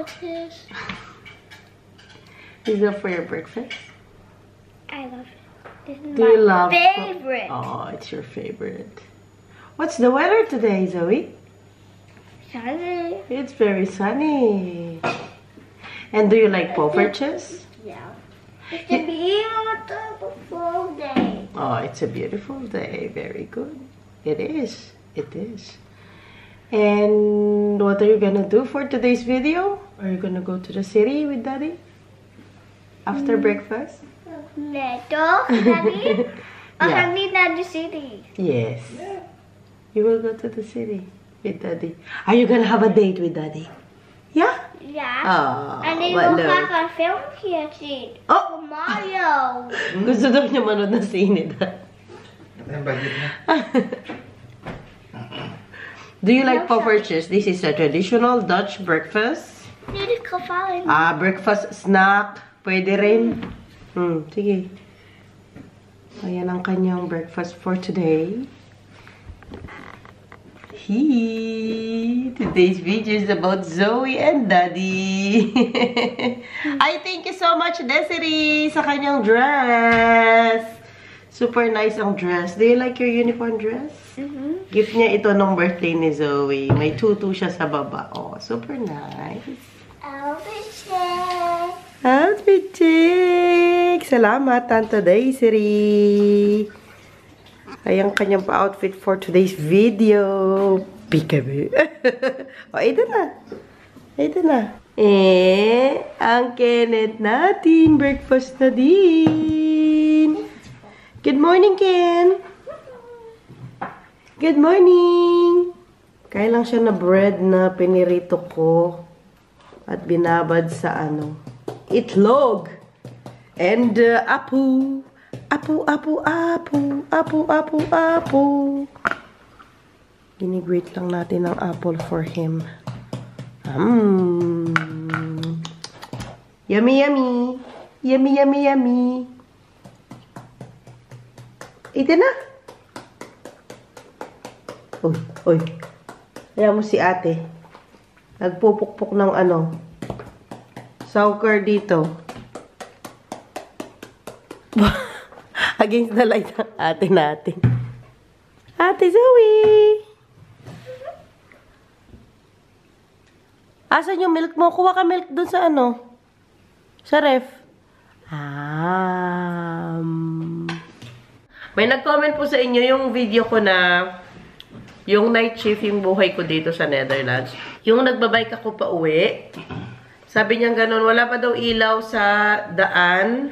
purposes. Is that for your breakfast? I love it. This is Do you my love favorite. Oh, it's your favorite. What's the weather today, Zoe? Sunny. It's very sunny. And do you like poffertjes? Yeah. It's a beautiful day. Oh, it's a beautiful day. Very good. It is. It is. And what are you gonna do for today's video? Are you gonna go to the city with Daddy? After breakfast? Neto, Daddy? Or Yeah. have you done the city? Yes. You will go to the city with Daddy. Are you gonna have a date with Daddy? Yeah? Yeah. Oh, And then what we'll love. have a film here scene. Oh! For Mario. Gusto daw niya manood ng sine. Ang budget na. Do you like poffertjes? This is a traditional Dutch breakfast. Need to find. Breakfast snack. Pwede rin. Sige. Ayan ang kanyang breakfast for today. Today's video is about Zoe and Daddy. I thank you so much, Desiree, sa kanyang dress. Super nice ang dress. Do you like your uniform dress? Gift niya ito nung birthday ni Zoe. May tutu siya sa baba. Oh, super nice. Outfit check! Salamat, Tante Desiree. Ayan kanyang pa-outfit for today's video. Peekaboo. O, ito na. Ito na. Ang Kenneth natin. Breakfast na din. Good morning, Ken. Good morning. Kaya lang siya na bread na pinirito ko at binabad sa itlog. And apu. Apu. Ginigrate lang natin ang apple for him. Yummy, yummy. Yummy, yummy, yummy. Ito na. Uy. Kaya mo si ate. Nagpupukpok ng sugar dito. Against the light ng ate natin. Ate Zoe! Asan yung milk mo? Kuha ka milk dun sa sa ref. May nag-comment po sa inyo yung video ko na yung night shift, yung buhay ko dito sa Netherlands. Yung nagbabike ako pa uwi. Sabi niya ganun, wala pa daw ilaw sa daan.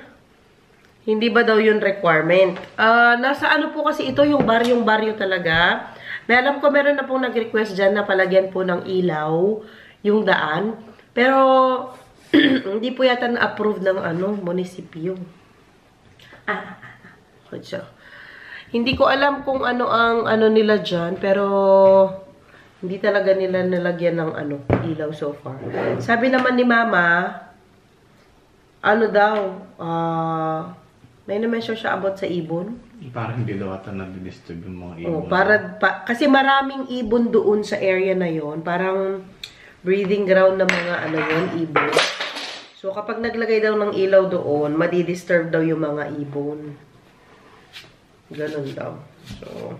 Hindi ba daw yun requirement? Nasa po kasi ito, yung baryo talaga. May alam ko meron na pong nag-request dyan na palagyan po ng ilaw yung daan. Pero, hindi po yata na-approve ng munisipyo. So, hindi ko alam kung ang nila dyan, pero hindi talaga nila nalagyan ng ilaw so far. Sabi naman ni Mama, may na-mention siya about sa ibon. Parang hindi daw ata na-disturb yung mga ibon. Kasi maraming ibon doon sa area na yon. Parang breeding ground ng mga ibon. So, kapag naglagay daw ng ilaw doon, madi-disturb daw yung mga ibon. Ganun daw. So,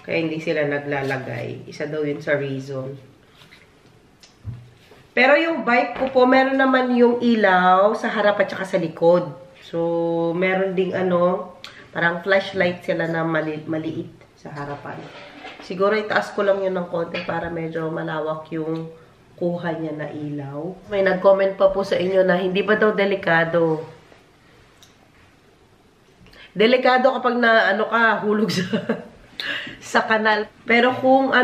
kaya hindi sila naglalagay. Isa daw yun sa reason. Pero yung bike ko po, meron naman yung ilaw sa harap at saka sa likod. So, meron ding parang flashlight sila na maliit sa harapan. Siguro itaas ko lang yun ng konti para medyo malawak yung kuha niya na ilaw. May nag-comment pa po sa inyo na hindi ba daw delikado? Delikado kapag hulog sa kanal. Pero kung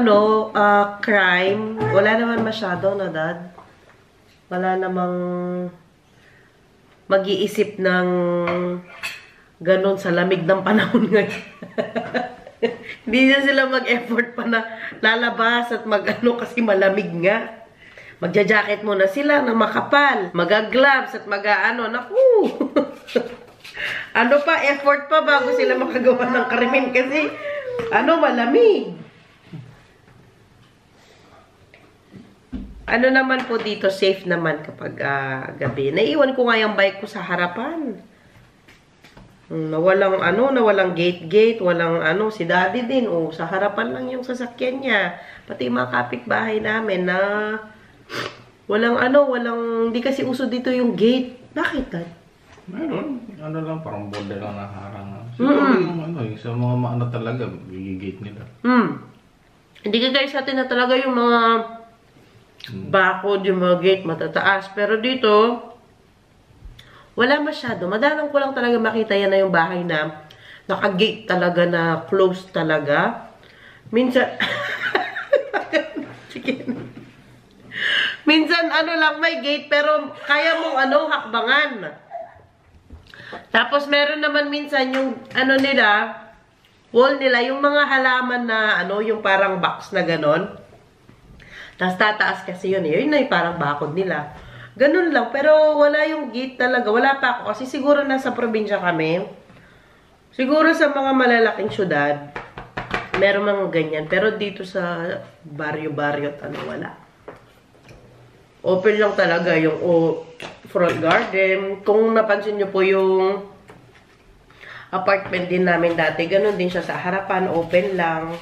crime, wala naman masyado na, Dad. Wala namang mag-iisip ng ganon sa lamig ng panahon ngayon. Hindi na sila mag-effort pa na lalabas at kasi malamig nga. Magja-jacket muna sila ng makapal. Mag-gloves at naku! Effort pa bago sila makagawa ng krimen kasi malamig. Ano naman po dito, safe naman kapag gabi. Naiwan ko nga yung bike ko sa harapan. Walang gate, walang si daddy din, sa harapan lang yung sasakyan niya. Pati yung mga kapitbahay namin na hindi kasi uso dito yung gate. Bakit, Dad? Meron. Lang, parang border lang nakaharang. Siguro yung sa mga talaga, gate nila. Hindi ka guys sa atin na talaga yung mga bakod, yung mga gate matataas. Pero dito, wala masyado. Madalang ko lang talaga makita yan na yung bahay na naka-gate talaga na close talaga. Minsan, minsan lang may gate pero kaya mong hakbangan. Tapos meron naman minsan yung nila, wall nila, yung mga halaman na yung parang box na ganon. Tapos tataas kasi yun. Yun na yung parang bakod nila. Ganun lang. Pero wala yung gate talaga. Wala pa ako. Kasi siguro nasa probinsya kami. Siguro sa mga malalaking syudad, meron mga ganyan. Pero dito sa baryo-baryo, wala. Open lang talaga yung front garden. Kung napansin nyo po yung apartment din namin dati, ganun din siya sa harapan. Open lang.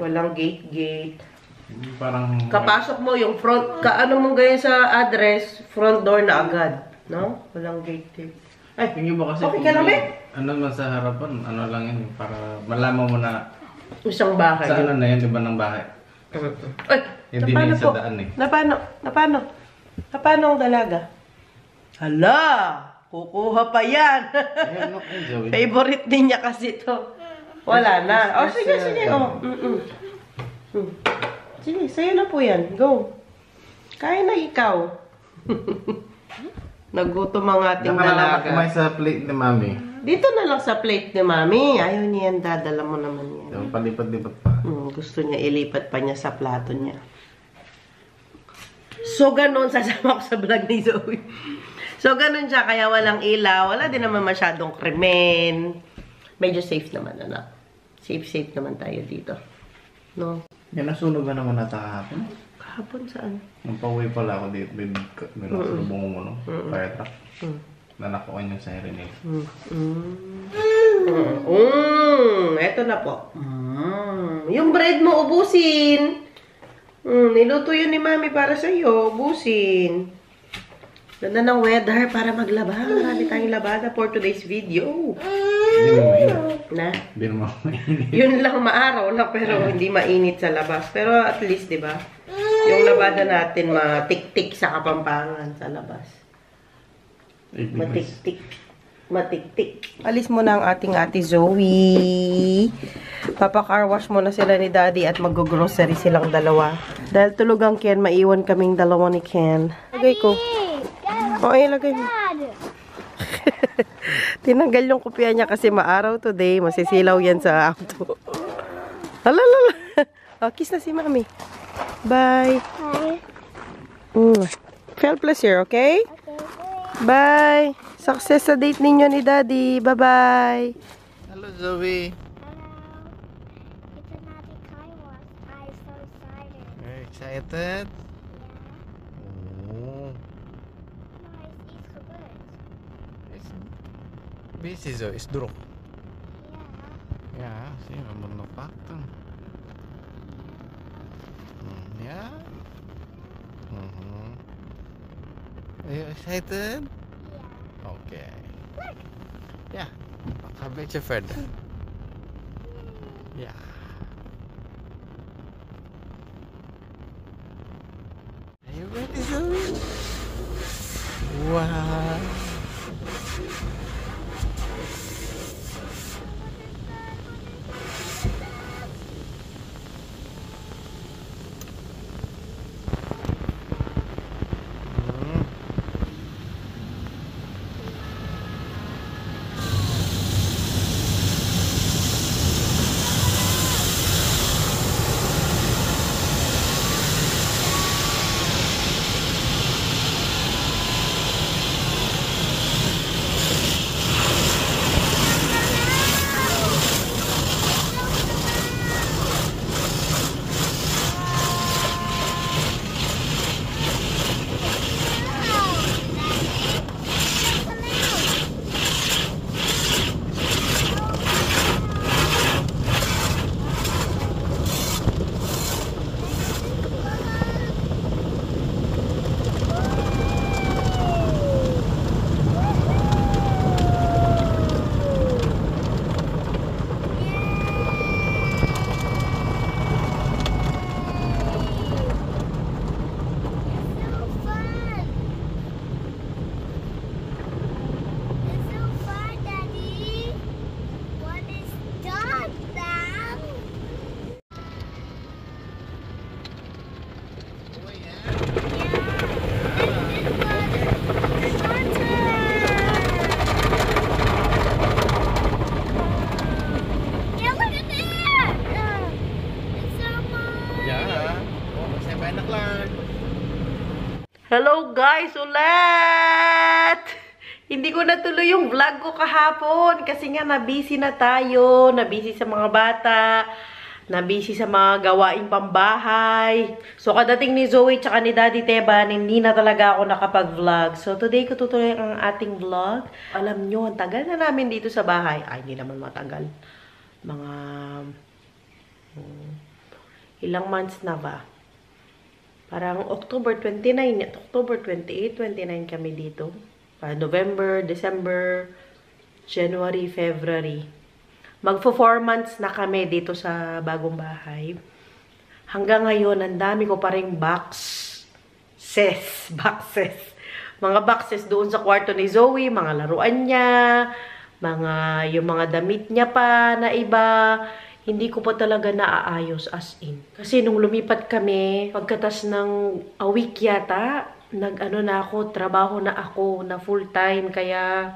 Walang gate. Parang Kapasok mo yung front, mo ganyan sa address, front door na agad. No? Walang gate. Ay, yung iba kasi Okay ka lang, man sa harapan, lang yan, para malaman mo na isang bahay. sa na yan, diba ng bahay? Ay, Hindi na yung sa daan Napano ang dalaga? Hala! Kukuha pa yan! Favorite din niya kasi to. Wala na. Sige. Sige, sa'yo na po yan. Go. Kaya na ikaw. Nagutom ang ating dalaga. Kumain sa plate ni Mami. Dito na lang sa plate ni Mami. Ayaw niya yan. Dadala mo naman yan. Palipat-lipat pa. Gusto niya ilipat pa niya sa plato niya. So, ganun. Sasama ko sa vlog ni Zoe. So, ganun siya. Kaya walang ilaw. Wala din naman masyadong krimen. Medyo safe naman, anak. Safe naman tayo dito. No? Yan, nasunog na naman nata kahapon. Kahapon saan? Nung pauwi pala ako dito, meron sa lubong mo, fire truck. Nanakuan yung siren nila. Eto na po. Yung bread mo, ubusin. Niluto yun ni Mami para sa'yo. Ubusin. Ganda ng weather para maglaba. Marami tayong labada for today's video. Hindi mo mainit. Na? Hindi mo mainit. Yun lang maaraw lang pero hindi mainit sa labas. Pero at least, di ba? Yung labada natin matik-tik sa Kapampangan sa labas. Matik-tik. Alis mo na ang ating ate Zoe. Papa-car wash muna sila ni Daddy at mag-grocery silang dalawa. Dahil tulog ang Ken, maiwan kaming dalawa ni Ken. Lagay ko. Lagay mo. Tinanggal yung kopya niya kasi maaraw today. Masisilaw yan sa auto. Alalala. Kiss na si Mami. Bye. Bye. Felt pleasure, okay? Bye. Success sa date ninyo ni Daddy. Bye-bye. Hello, Zoe. It's another car wash. I'm so excited. Very excited? Busy zo, is druk. Ja, zie je, we moeten nog wachten. Ja. Are you excited? Yeah. Oké. Ja, ga een beetje verder. Ja. Are you ready, Zoe? Wow. guys ulit! Hindi ko natuloy yung vlog ko kahapon kasi nga nabisi na tayo, nabisi sa mga bata, nabisi sa mga gawaing pambahay. So kadating ni Zoe tsaka ni Daddy Teban, hindi na talaga ako nakapag-vlog. So today ko tutuloy ang ating vlog. Alam nyo, ang tagal na namin dito sa bahay. Ay, hindi naman matagal. Mga ilang months na ba? Parang October 29, October 28, 29 kami dito. November, December, January, February. Magfo 4 months na kami dito sa bagong bahay. Hanggang ngayon, ang dami ko pa rin boxes. Mga boxes doon sa kwarto ni Zoe, mga laruan niya, yung mga damit niya pa na iba. Hindi ko pa talaga naaayos as in. Kasi nung lumipat kami, pagkatas ng a week yata, trabaho na ako na full time. Kaya,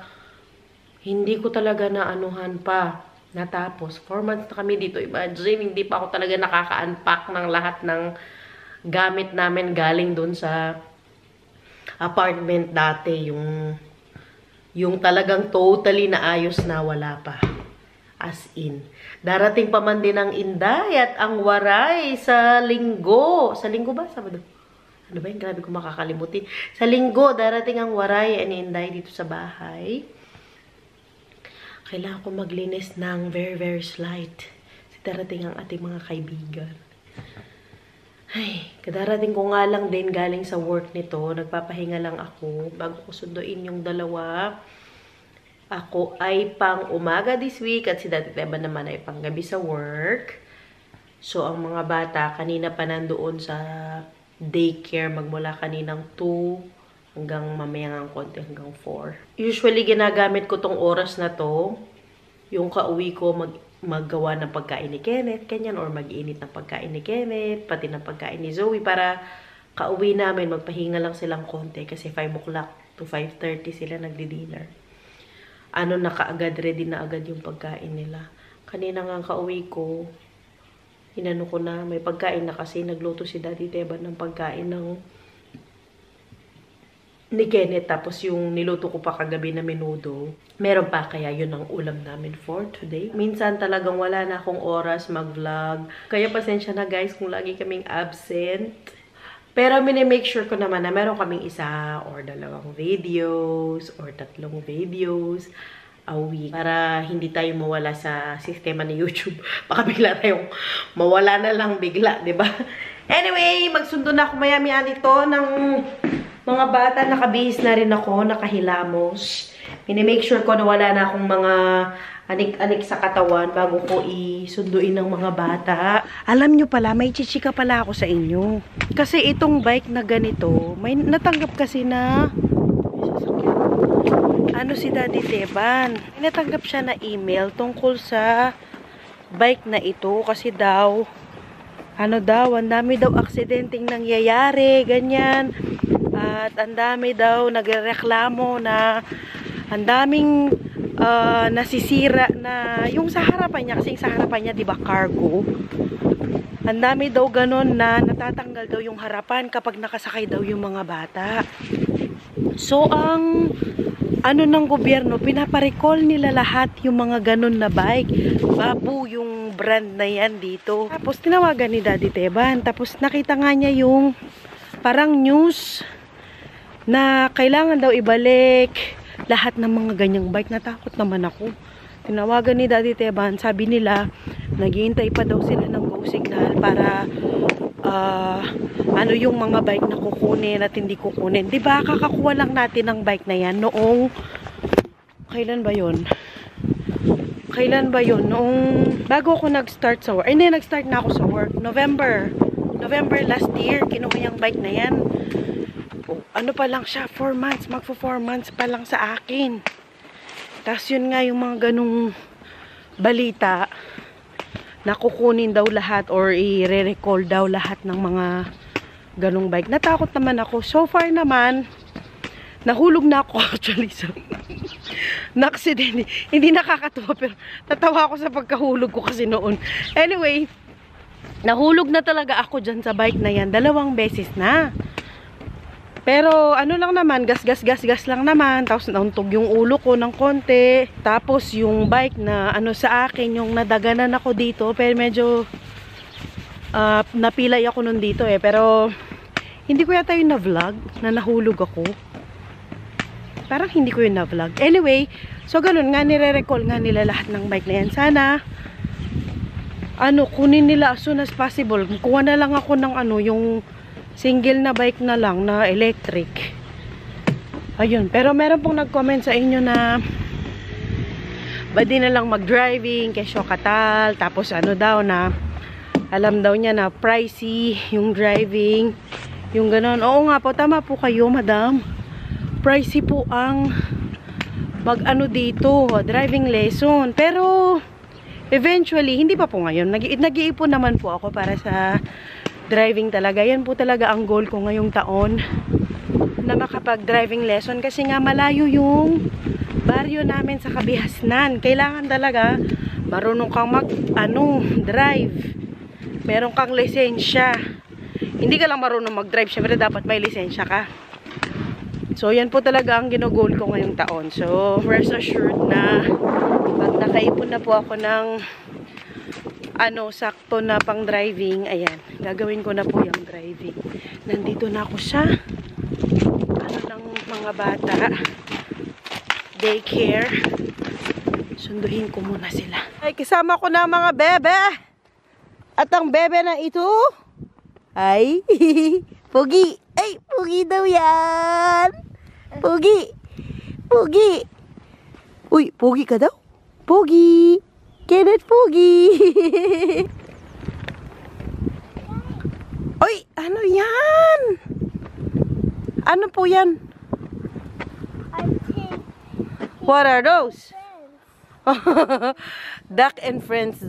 hindi ko talaga naanuhan pa. Natapos. 4 months na kami dito. Imagine, hindi pa ako talaga nakaka-unpack ng lahat ng gamit namin galing dun sa apartment dati. Yung talagang totally naayos na wala pa. As in. Darating pa man din ang Inday at ang Waray sa Linggo. Sa Linggo ba? Sabado? Ano ba yun? Grabe ko makakalimutin. Sa Linggo, darating ang Waray and Inday dito sa bahay. Kailangan ko maglinis ng very, very slight. Kasi darating ang ating mga kaibigan. Ay, kadarating ko nga lang din galing sa work nito. Nagpapahinga lang ako bago ko sunduin yung dalawa. Ako ay pang umaga this week at si Daddy Teban naman ay pang gabi sa work. So, ang mga bata kanina pa nandoon sa daycare magmula kaninang 2 hanggang mamayang konti hanggang 4. Usually, ginagamit ko tong oras na to, yung kauwi ko maggawa ng pagkain ni Kenneth, kanyan, or mag-init ng pagkain ni Kenneth, pati ng pagkain ni Zoe, para kauwi namin, magpahinga lang silang konti, kasi 5 o'clock to 5:30 sila nagdi-dinner. Kaagad, ready na agad yung pagkain nila. Kanina nga kauwi ko, inano ko na, may pagkain na kasi, nagluto si Daddy Teban ng pagkain ni Kenneth, tapos yung niluto ko pa kagabi na menudo, meron pa, kaya yun ang ulam namin for today. Minsan talagang wala na akong oras mag-vlog, kaya pasensya na guys kung lagi kaming absent. Pero mini-make sure ko naman na meron kaming 1 or 2 videos or 3 videos a week para hindi tayo mawala sa sistema ni YouTube. Baka bigla tayong mawala na lang bigla, 'di ba? Anyway, magsundo na ako maya-maya nito ng mga bata. Nakabihis na rin ako, nakahilamos. Mini-make sure ko na wala na akong mga anik-anik sa katawan bago ko isunduin ng mga bata. Alam nyo pala, may chichika pala ako sa inyo. Kasi itong bike na ganito, may natanggap kasi na si Daddy Teban. May natanggap siya na email tungkol sa bike na ito. Kasi daw, ang dami daw aksidenteng nangyayari, ganyan. At ang dami daw nagreklamo na ang daming nasisira na yung sa harapan niya, kasi sa harapan niya, di ba, cargo. Ang dami daw ganun na natatanggal daw yung harapan kapag nakasakay daw yung mga bata. So, ang ng gobyerno, pinaparecall nila lahat yung mga ganun na bike. Babu yung brand na yan dito. Tapos, tinawagan ni Daddy Teban. Tapos, nakita nga niya yung parang news na kailangan daw ibalik lahat ng mga ganyang bike. Natakot naman ako. Tinawagan ni Daddy Teban, sabi nila, naghihintay pa daw sila ng go signal para yung mga bike na kukunin at hindi kukunin. Diba, kakakuha lang natin ng bike na yan noong, kailan ba yun? Noong, bago ako nag-start sa work. Hindi, nag-start na ako sa work. November last year, kinuha yung bike na yan. Ano pa lang siya, 4 months, magpo 4 months pa lang sa akin. Tapos yun nga yung mga ganung balita na kukunin daw lahat or i-recall daw lahat ng mga ganung bike. Natakot naman ako. So far naman, nahulog na ako actually sa na-accident. Hindi nakakatuwa pero natawa ako sa pagkahulog ko kasi noon. Anyway, nahulog na talaga ako dyan sa bike na yan. 2 beses na. Pero ano lang naman, gas lang naman. Tapos nauntog yung ulo ko ng konti. Tapos yung bike na ano sa akin, yung nadaganan ako dito. Pero medyo napilay ako nun dito eh. Pero hindi ko yata yung na-vlog na nahulog ako. Parang hindi ko yung na-vlog. Anyway, so ganun nga, nire-recall nga nila lahat ng bike na yan. Sana kunin nila as soon as possible. Kuha na lang ako ng yung single na bike na lang na electric. Ayun. Pero meron pong nag-comment sa inyo na ba di na lang mag-driving kesyo katal. Tapos daw na alam daw niya na pricey yung driving. Yung ganon. Oo nga po. Tama po kayo, madam. Pricey po ang dito. Driving lesson. Pero eventually, hindi pa po ngayon. Nag-iipon naman po ako para sa driving talaga. Yan po talaga ang goal ko ngayong taon na makapag-driving lesson kasi nga malayo yung baryo namin sa Kabihasnan. Kailangan talaga marunong kang drive. Meron kang lisensya. Hindi ka lang marunong mag-drive, syempre dapat may lisensya ka. So yan po talaga ang ginugol ko ngayong taon. So rest assured na pag nakaipon na po ako ng sakto na pang driving, ayan, gagawin ko na po yung driving. Nandito na ako sa ng mga bata daycare. Sunduhin ko muna sila. Ay, kasama ko na mga bebe. At ang bebe na ito ay Pogi. Ay, Pogi daw yan. Pogi. Pogi. Uy, Pogi ka daw? Pogi. Kenneth Pogi. Uy, ano yan? Ano po yan? What are those? Duck and friends.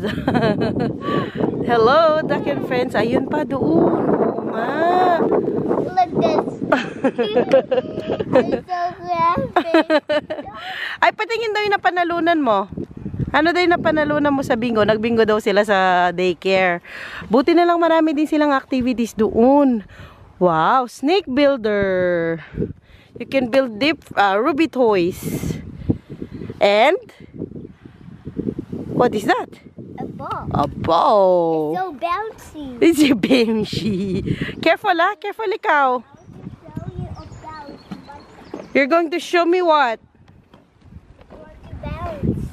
Hello, duck and friends. Ayun pa doon. Oo nga. Look this. It's so graphic. Ay, patingin daw yung napanalunan mo. Ano daw yung napanalunan mo sa bingo? Nagbingo daw sila sa daycare. Buti na lang marami din silang activities doon. Wow, snake builder. You can build Ruby toys. And what is that? A ball. A ball. So bouncy. It's a benchy. Careful, ah. Careful, ikaw. Show you a bounce. You're going to show me what? To bounce.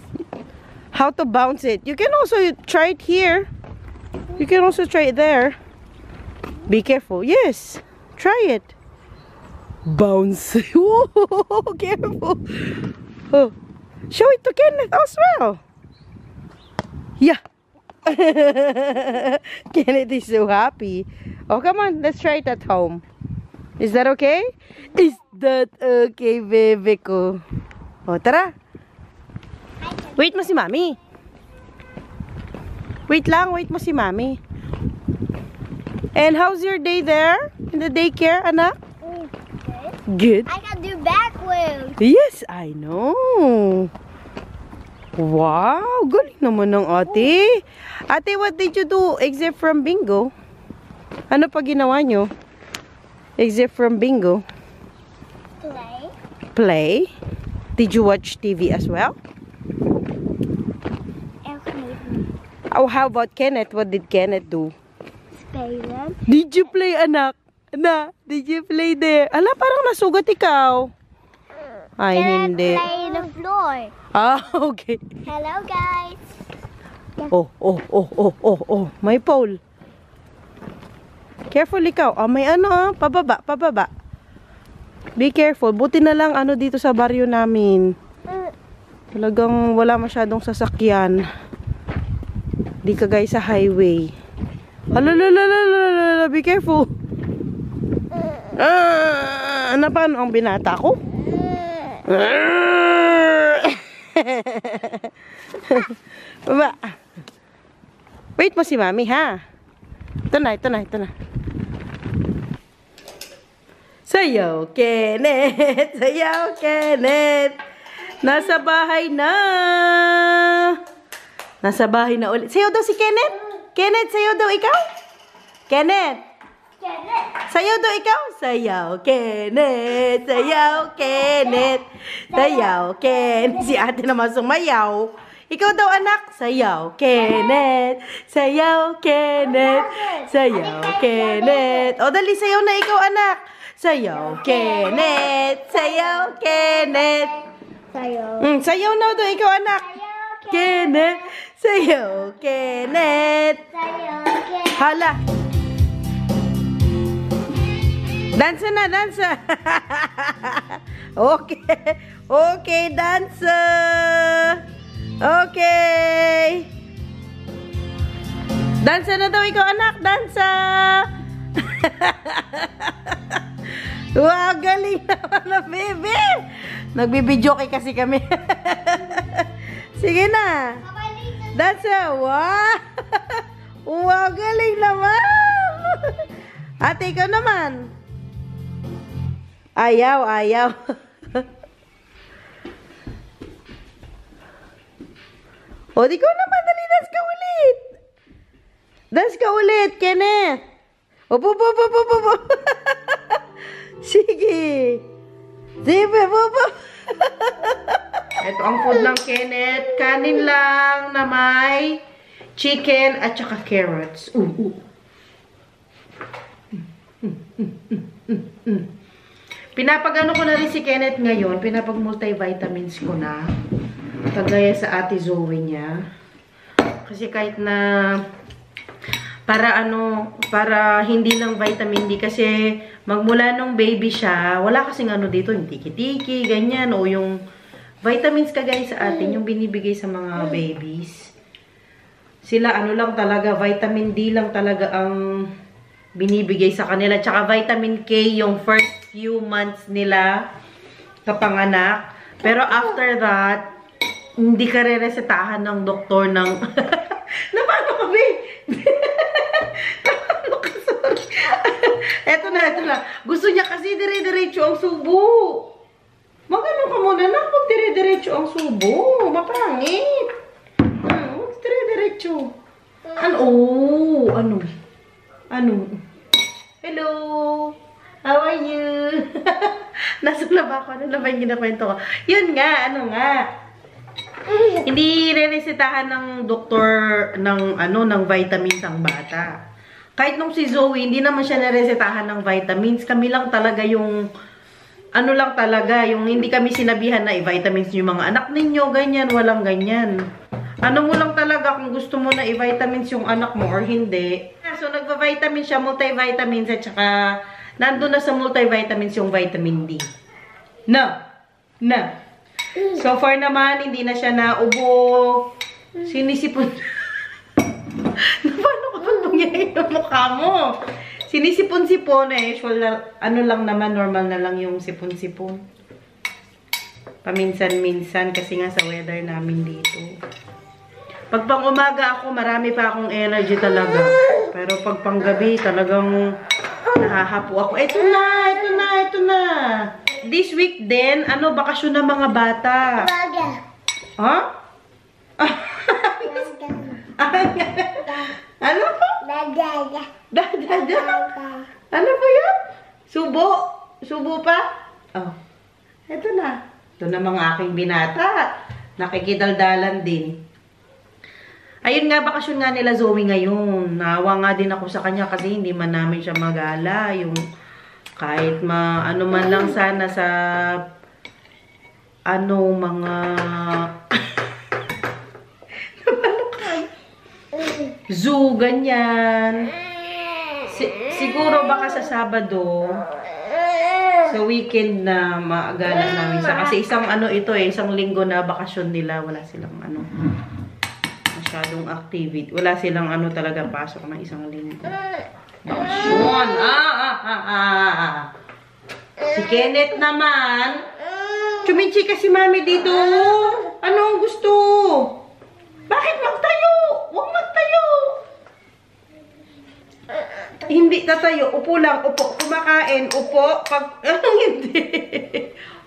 How to bounce it. You can also try it here. You can also try it there. Be careful. Yes. Try it. Bounce. Whoa, careful. Oh. Show it to Kenneth as well. Yeah. Kenneth is so happy. Oh, come on. Let's try it at home. Is that okay? Is that okay, bebe ko? Oh, tara. Wait mo si Mami. Wait lang. Wait mo si Mami. And how's your day there? In the daycare, anak? Good. I can do backwards. Yes, I know. Wow, galing naman ng ate. Ate, what did you do except from bingo? Ano pa ginawa nyo? Except from bingo? Play. Play? Did you watch TV as well? Oh, how about Kenneth? What did Kenneth do? Play them. Did you play, anak? Na, did you play there? Ala, parang nasugat ikaw. Ay, hindi. Play in the floor. Ah, okay. Hello, guys. Oh. May pole. Careful ikaw. Ah, may pababa. Be careful. Buti na lang dito sa baryo namin. Talagang wala masyadong sasakyan. Di kagaya sa highway. Alalala, be careful. Paano ang binata ko? Baba. Wait mo si Mami, ha? Ito na. Sayaw, Kenneth! Sayaw, Kenneth! Nasa bahay na! Nasa bahay na ulit. Sayaw daw si Kenneth! Kenneth, sayaw daw ikaw? Kenneth! Sayaw daw ikaw. Sayaw, Kenneth. Sayaw, Kenneth. Sayaw, Kenneth. Si ate naman sumayaw. Ikaw daw anak. Sayaw, Kenneth. Sayaw, Kenneth. Sayaw, Kenneth. O dali, sayaw na ikaw anak. Sayaw, Kenneth. Sayaw, Kenneth. Sayo. Sayaw na daw ikaw anak. Kenneth. Sayaw, Kenneth. Sayo. Hala. Dansa na, dansa. Okay. Okay, dansa. Okay. Dansa na daw ikaw anak, dansa. Wow, galing naman na baby. Nagbibidyoke kasi kami. Sige na. Dansa. Wow. Wow, galing naman. Ate, ikaw naman. Ayaw, ayaw. O, di ko naman. Dali, dance ka ulit. Dance ka ulit, Kenneth. Opo, opo, opo, opo, opo. Sige. Sige, opo, opo. Ito ang food ng Kenneth. Kanin lang na may chicken at saka carrots. Pinapagano ko na rin si Kenneth ngayon. Pinapag-multivitamins ko na. Kagaya sa ate Zoe niya. Kasi kahit na para hindi lang vitamin D. Kasi magmula nung baby siya, wala kasing ano dito, yung tiki-tiki, ganyan. O yung vitamins kagaya sa atin, yung binibigay sa mga babies. Sila ano lang talaga, vitamin D lang talaga ang binibigay sa kanila. Tsaka vitamin K yung first few months nila kapanganak. Pero after that, hindi ka re-resetahan ng doktor ng... Napano ka, babe? Napano ka, sorry. Eto na, eto na. Gusto niya kasi dire-diretso ang subo. Magano ka muna na kung dire-diretso ang subo. Mapangit. Dire-diretso. Ano? Oh, ano? Ano? Hello? How are you? Nasa na ba ako? Ano na ba yung ginakwento ko? Yun nga, ano nga. Hindi re-resetahan ng doktor ng ng vitamins ang bata. Kahit nung si Zoe, hindi naman siya naresetahan ng vitamins. Kami lang talaga yung lang talaga, yung hindi kami sinabihan na i-vitamins yung mga anak ninyo, ganyan, walang ganyan. Ano mo lang talaga kung gusto mo na i-vitamins yung anak mo or hindi. So, nagva-vitamins siya, multivitamins, at saka nandun na sa multivitamins yung vitamin D. Na. So far naman, hindi na siya naubo. Sinisipon. Paano ka pang nangyayari yung mukha mo? Sinisipon-sipon eh. Usual, lang naman, normal na lang yung sipon-sipon. Paminsan-minsan kasi nga sa weather namin dito. Pag pang umaga ako, marami pa akong energy talaga. Pero pag pang gabi, talagang nahahapo ako. Ito na. This week din, bakasyon ng mga bata. Ha? Ano po? Dada. Ano po yun? Subo? Subo pa? Oh. Ito na. Ito na mga aking binata. Nakikidaldalan din. Ayun nga, bakasyon nga nila Zoe ngayon. Nawa nga din ako sa kanya kasi hindi man namin siya magala. Yung kahit ano man lang sana sa mga zoo, ganyan. Siguro baka sa Sabado, sa weekend na maagala namin sa kasi isang isang linggo na bakasyon nila, wala silang masyadong activity. Wala silang talaga pasok ng isang linggo. Bakasyon. Si Kenneth naman, chumichi kasi mami dito. Ano ang gusto? Bakit magtayo? Huwag magtayo. Hindi tatayo. Upo lang. Upo. Kumakain. Upo. Hindi.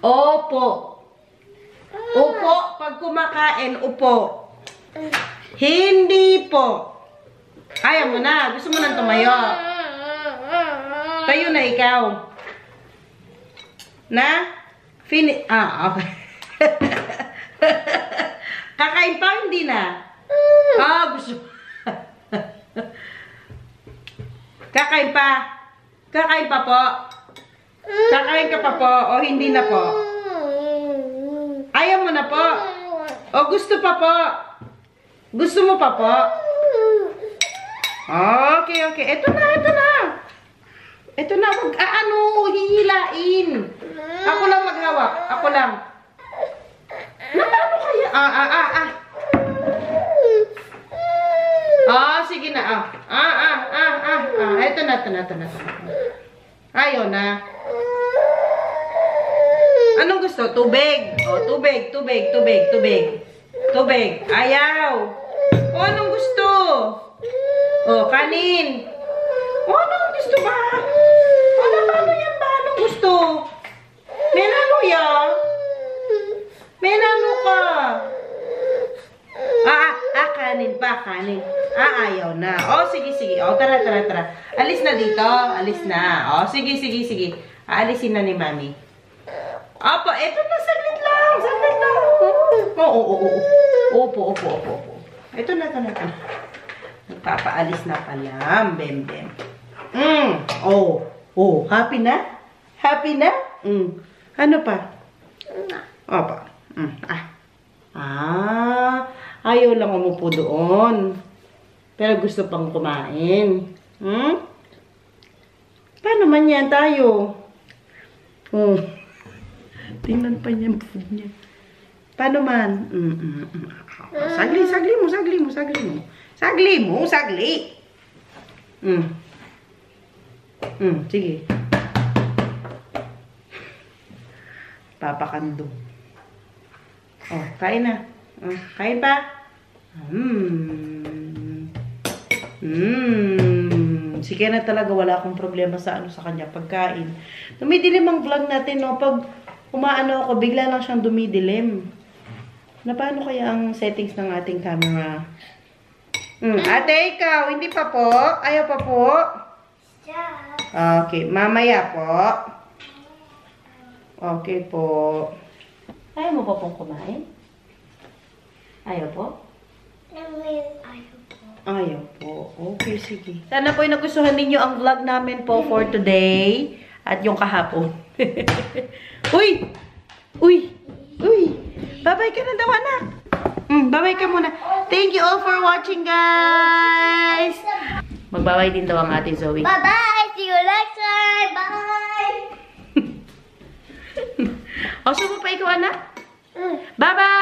Opo. Upo. Pag kumakain, upo. Hindi po. Ayaw mo na. Gusto mo nang tumayo. Tayo na ikaw. Na? Okay. Kakain pa, hindi na? Gusto. Kakain pa? Kakain pa po? Kakain ka pa po? O hindi na po? Ayaw mo na po? O gusto pa po? Gusto mo pa po? Okay, okay. Ito na, ito na. Ito na, wag, hihilain. Ako lang maghawak. Ako lang. Paano kaya? Sige na, Ito na, ito na, ito na. Ayaw na. Anong gusto? Tubig. Tubig, tubig, tubig, tubig. Tubig. Ayaw. Anong gusto? Kanin. Anong gusto ba? Paano yan ba? Anong gusto? May nano yan? May nano ka? Kanin pa, kanin. Ayaw na. Sige, sige. Tara, tara, tara. Alis na dito. Alis na. Sige, sige, sige. Aalisin na ni Mami. Opo, eto na, saglit lang. Saglit lang. Opo. Ito na, ito na, ito na. Nagpapaalis na pala. Bem, bem. Happy na? Happy na? Ano pa? Opo. Ayaw lang umupo doon. Pero gusto pang kumain. Paano man yan tayo? Tingnan pa niya ang food niya. Paano man? Sagli mo. Sige. Papakandong. Kain na. Kain pa? Sige na talaga, wala akong problema sa kanya pagkain. Dumidilim ang vlog natin, no? Pag umaano ako, bigla lang siyang dumidilim. Na paano kaya ang settings ng ating camera? Ate, ikaw, hindi pa po? Ayaw pa po? Okay, mamaya po. Okay po. Ayaw mo pa pong kumain? Ayaw po? Ayaw po. Okay, sige. Sana po nagustuhan ninyo ang vlog namin po for today. At yung kahapon. Uy! Bye-bye ka na daw, anak. Bye-bye ka muna. Thank you all for watching, guys. Magbabay din daw ang ate Zoe. Bye-bye. See you next time. Bye. So mo pa ikaw, anak? Bye-bye!